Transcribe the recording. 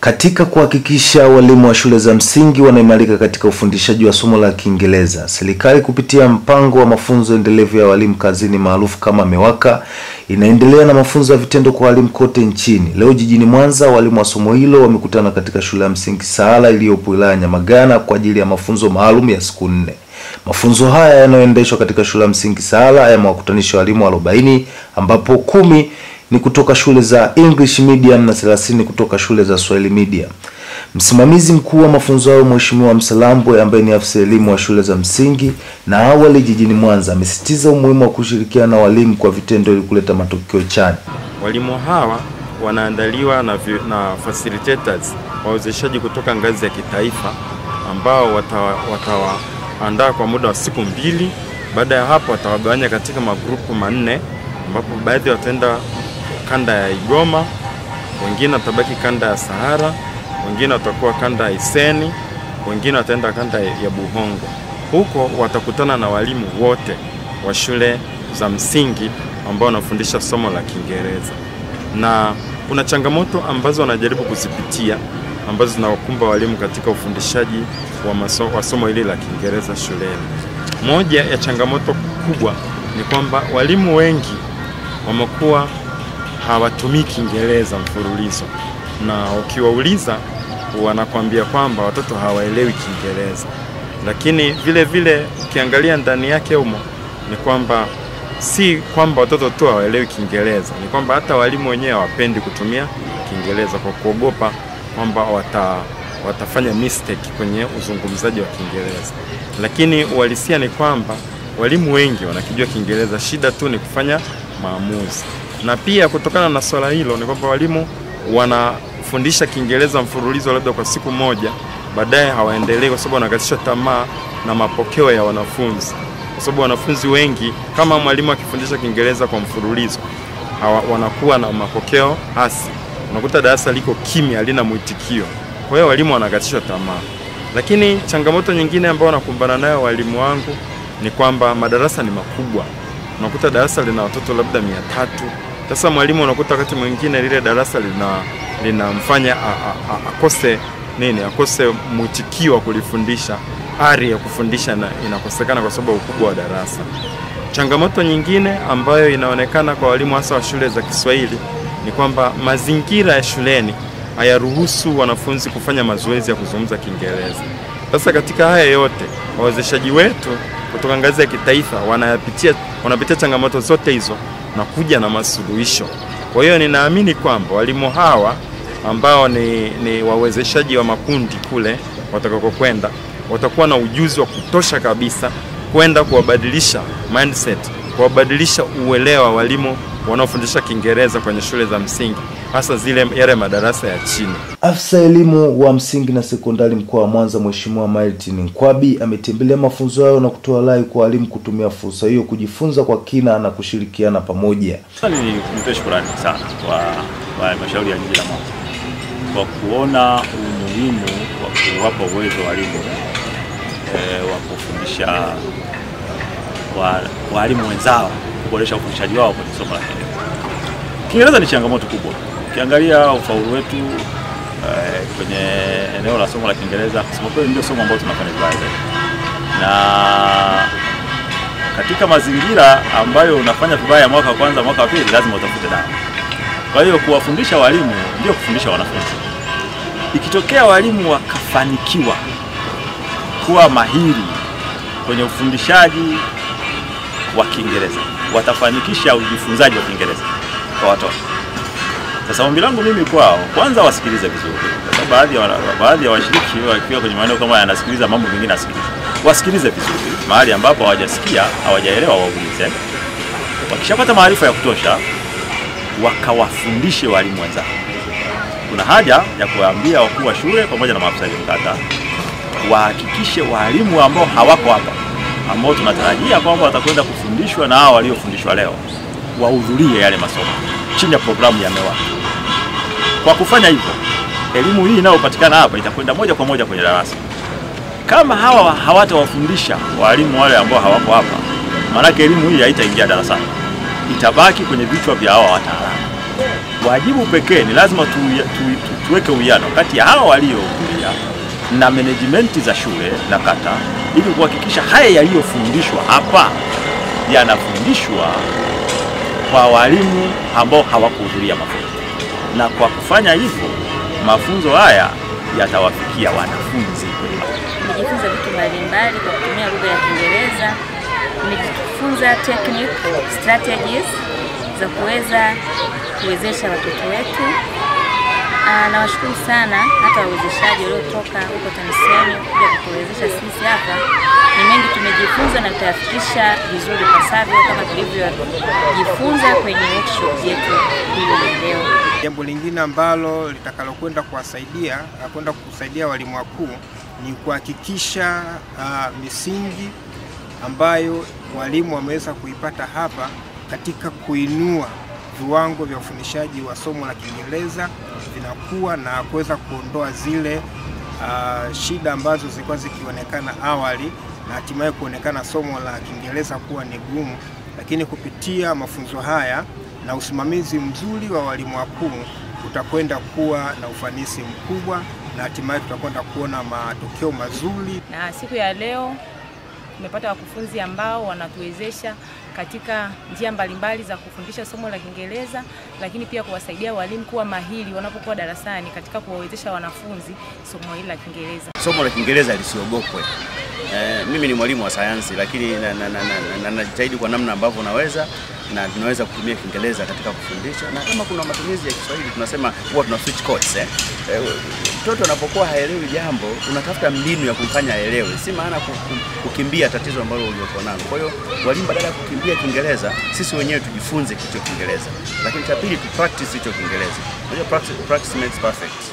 Katika kuhakikisha walimu wa shule za msingi wanaimarika katika ufundishaji wa somo la Kiingereza, serikali kupitia mpango wa mafunzo endelevu ya walimu kazini maarufu kama MEWAKA inaendelea na mafunzo ya vitendo kwa walimu kote nchini. Leo jijini Mwanza, walimu wa somo hilo wamekutana katika shule ya msingi Sahala iliyopo wilaya Nyamagana kwa ajili ya mafunzo maalum ya siku 4. Mafunzo haya yanayoendeshwa katika shule ya msingi Sahala yamewakutanisha walimu 40 ambapo 10 ni kutoka shule za English Medium na 30 kutoka shule za Swahili Medium. Msimamizi mkuu wa mafunzo hayo Mheshimiwa Msalambwe ambaye ni afisa elimu wa shule za msingi na awali jijini Mwanza amesisitiza umuhimu wa kushirikiana na walimu kwa vitendo ili kuleta matokeo chanya. Walimu hawa wanaandaliwa na facilitators, wawezeshaji kutoka ngazi ya kitaifa ambao watawaandaa kwa muda wa siku 2. Baada ya hapo watawagawanya katika magrupu 4 ambapo baadhi wataenda kanda ya Igoma, wengine watabaki kanda ya Sahara, wengine watakuwa kanda ya Iseni, wengine wataenda kanda ya Buhongo. Huko watakutana na walimu wote wa shule za msingi ambao wanafundisha somo la Kiingereza. Na kuna changamoto ambazo wanajaribu kuzipitia ambazo zinawakumba walimu katika ufundishaji wa somo hili la Kiingereza shuleni. Moja ya changamoto kubwa ni kwamba walimu wengi wamekuwa hawatumii Kiingereza mfululizo, na ukiwauliza wanakuambia kwamba watoto hawaelewi Kiingereza. Lakini vile vile ukiangalia ndani yake humo ni kwamba si kwamba watoto tu hawaelewi Kiingereza, ni kwamba hata walimu wenyewe hawapendi kutumia Kiingereza kwa kuogopa kwamba watafanya mistake kwenye uzungumzaji wa Kiingereza. Lakini uhalisia ni kwamba walimu wengi wanakijua Kiingereza, shida tu ni kufanya maamuzi. Na pia kutokana na swala hilo ni kwamba walimu wanafundisha Kiingereza mfululizo labda kwa siku 1, baadaye hawaendelee kwa sababu wanakatishwa tamaa na mapokeo ya wanafunzi. Kwa sababu wanafunzi wengi, kama mwalimu akifundisha Kiingereza kwa mfululizo, wanakuwa na mapokeo hasi. Unakuta darasa liko kimya, halina mwitikio. Kwa hiyo walimu wanakatishwa tamaa. Lakini changamoto nyingine ambayo wanakumbana nayo walimu wangu ni kwamba madarasa ni makubwa. Unakuta darasa lina watoto labda 300. Sasa mwalimu unakuta wakati mwingine lile darasa linamfanya akose mwitikio wa kulifundisha, ari ya kufundisha na inakosekana kwa sababu ukubwa wa darasa. Changamoto nyingine ambayo inaonekana kwa walimu hasa wa shule za Kiswahili ni kwamba mazingira ya shuleni hayaruhusu wanafunzi kufanya mazoezi ya kuzungumza Kiingereza. Sasa katika haya yote, wawezeshaji wetu kutoka ngazi ya kitaifa wanapitia changamoto zote hizo na kuja na masuluhisho. Kwa hiyo ninaamini kwamba walimu hawa ambao ni wawezeshaji wa makundi kule watakakokwenda watakuwa na ujuzi wa kutosha kabisa kwenda kuwabadilisha mindset, kuwabadilisha uelewa walimu wanaofundisha Kiingereza kwenye shule za msingi, hasa yale madarasa ya chini. Afisa elimu wa msingi na sekondari mkoa wa Mwanza Mheshimiwa Martin Nkwabi ametembelea mafunzo hayo na kutoa rai kwa walimu kutumia fursa hiyo kujifunza kwa kina na kushirikiana pamoja. Nitoe shukrani sana kwa halmashauri ya jiji la Mwanza kwa kuona umuhimu wa kuwapa uwezo walimu wa kufundisha walimu wenzao kuboresha ufundishaji wao kwenye somo la Kiingereza. Kiingereza ni changamoto kubwa. Ukiangalia ufaulu wetu kwenye eneo la somo la Kiingereza, kusema kweli ndio somo ambalo tunafanya vibaya. Na katika mazingira ambayo unafanya vibaya mwaka wa kwanza, mwaka wa pili, lazima utafute dawa. Kwa hiyo kuwafundisha walimu ndio kufundisha wanafunzi. Ikitokea walimu wakafanikiwa kuwa mahiri kwenye ufundishaji wa Kiingereza, watafanikisha ujifunzaji wa Kiingereza kwa watoto. Sasa ombi langu mimi kwao, kwanza wasikilize vizuri. Kwa sababu baadhi ya washiriki wakiwa kwenye maeneo kama yanasikiliza mambo mengine asikilize. Wasikilize vizuri. Mahali ambapo hawajasikia, hawajaelewa waulize. Wakishapata maarifa ya kutosha, wakawafundishe walimu wenzao. Kuna haja ya kuwaambia wakuu wa shule pamoja na maafisa elimu kata wahakikishe walimu ambao hawako hapa, ambao tunatarajia kwamba watakwenda kufundishwa na hao waliofundishwa leo, wahudhurie yale masomo chini ya programu ya MEWAKA. Kwa kufanya hivyo, elimu hii inayopatikana hapa itakwenda moja kwa moja kwenye darasa. Kama hawa hawatawafundisha walimu wale ambao hawako hapa, maana elimu hii haitaingia darasani, itabaki kwenye vichwa vya hao wataalamu. wajibu pekee ni lazima tuweke uwiano kati ya hao waliokuja na management za shule na kata, ili kuhakikisha haya yaliyofundishwa hapa yanafundishwa kwa walimu ambao hawakuhudhuria mafunzo. Na kwa kufanya hivyo, mafunzo haya yatawafikia wanafunzi. Nimejifunza vitu mbalimbali kwa kutumia lugha ya Kiingereza. Nimejifunza technique, strategies za kuwezesha watoto wetu. Nawashukuru sana hata wawezeshaji waliotoka huko TAMISEMI kuja kutuwezesha sisi hapa. Ni mengi tumejifunza na tutayafikisha vizuri pasavyo kama tulivyojifunza kwenye workshop yetu hii leo. Jambo lingine ambalo litakalokwenda kusaidia walimu wakuu ni kuhakikisha misingi ambayo walimu wameweza kuipata hapa katika kuinua viwango vya ufundishaji wa somo la Kiingereza vinakuwa na kuweza kuondoa zile shida ambazo zilikuwa zikionekana awali na hatimaye kuonekana somo la Kiingereza kuwa ni gumu. Lakini kupitia mafunzo haya na usimamizi mzuri wa walimu wakuu utakwenda kuwa na ufanisi mkubwa na hatimaye tutakwenda kuona matokeo mazuri. Na siku ya leo tumepata wakufunzi ambao wanatuwezesha katika njia mbalimbali za kufundisha somo la Kiingereza, lakini pia kuwasaidia walimu kuwa mahiri wanapokuwa darasani katika kuwawezesha wanafunzi somo hili la Kiingereza. Somo la Kiingereza lisiogopwe. Mimi ni mwalimu wa sayansi, lakini najitahidi kwa namna ambavyo naweza na tunaweza kutumia Kiingereza katika kufundisha, na kama kuna matumizi ya Kiswahili tunasema huwa tuna switch codes. Mtoto anapokuwa haelewi jambo, unatafuta mbinu ya kumfanya aelewe. Si maana kukimbia tatizo ambalo uliokuwa nalo. Kwa hiyo walimu badala ya kukimbia Kiingereza, sisi wenyewe tujifunze kicho Kiingereza. Lakini cha pili tu practice hicho Kiingereza. Unajua practice makes perfect.